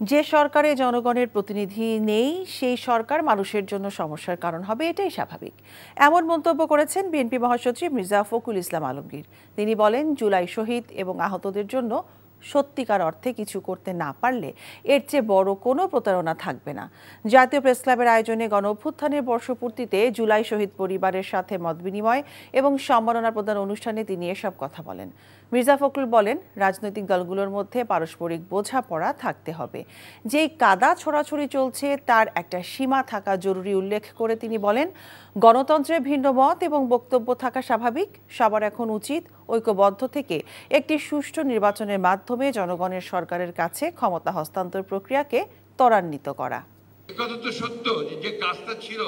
যে সরকারে জনগণের প্রতিনিধি নেই সেই সরকার মানুষের জন্য সমস্যার কারণ হবে, এটাই স্বাভাবিক। এমন মন্তব্য করেছেন বিএনপি মহাসচিব মির্জা ফখরুল ইসলাম আলমগীর। তিনি বলেন, জুলাই শহীদ এবং আহতদের জন্য সত্যিকার অর্থে কিছু করতে না পারলে এর চেয়ে বড় কোনো প্রতারণা থাকবে না। জাতীয় প্রেসক্লাবের আয়োজনে গণ অভ্যুত্থানের বর্ষপূর্তিতে জুলাই শহীদ পরিবারের সাথে মতবিনিময় এবং সম্মাননা প্রদান অনুষ্ঠানে তিনি এসব কথা বলেন। মির্জা ফখরুল বলেন, রাজনৈতিক দলগুলোর মধ্যে পারস্পরিক বোঝাপড়া থাকতে হবে। যেই কাদা ছোড়াছুড়ি চলছে তার একটা সীমা থাকা জরুরি উল্লেখ করে তিনি বলেন, গণতন্ত্রে ভিন্ন মত এবং বক্তব্য থাকা স্বাভাবিক। সবার এখন উচিত ঐক্যবদ্ধ থেকে একটি সুষ্ঠু নির্বাচনের মাধ্যমে জনগণের সরকারের কাছে ক্ষমতা হস্তান্তর প্রক্রিয়াকে ত্বরান্বিত করা। কথা তো সত্য যে কাজটা ছিল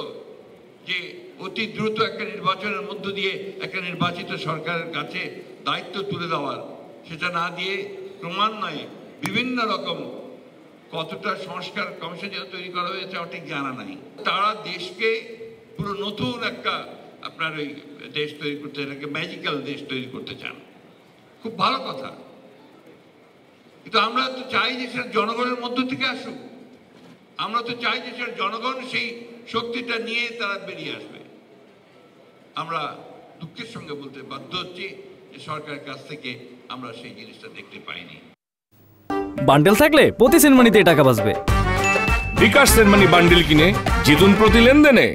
যে অতি দ্রুত একটা নির্বাচনের মধ্য দিয়ে একটা নির্বাচিত সরকারের কাছে দায়িত্ব তুলে দেওয়ার, সেটা না দিয়ে ক্রমান্বয়ে বিভিন্ন রকম কতটা সংস্কার কমিশন তৈরি করা হয়েছে ঠিক জানা নাই। তারা দেশকে পুরো নতুন একটা আপনার ওই দেশ তৈরি করতে, এটাকে ম্যাজিক্যাল দেশ তৈরি করতে চান। খুব ভালো কথা, কিন্তু আমরা তো চাই যে সেটা জনগণের মধ্য থেকে আসুক। আমরা তো চাই যে সেটা জনগণ সেই শক্তিটা নিয়ে তারা বেরিয়ে আসবে। আমরা দুঃখের সঙ্গে বলতে বাধ্য হচ্ছি যে সরকারের কাছ থেকে আমরা সেই জিনিসটা দেখতে পাইনি। বান্ডেল থাকলে প্রতি সেনমানিতে টাকা বাঁচবে। বিকাশ সেনমানি বান্ডেল কিনে জিতুন প্রতি লেনদেনে।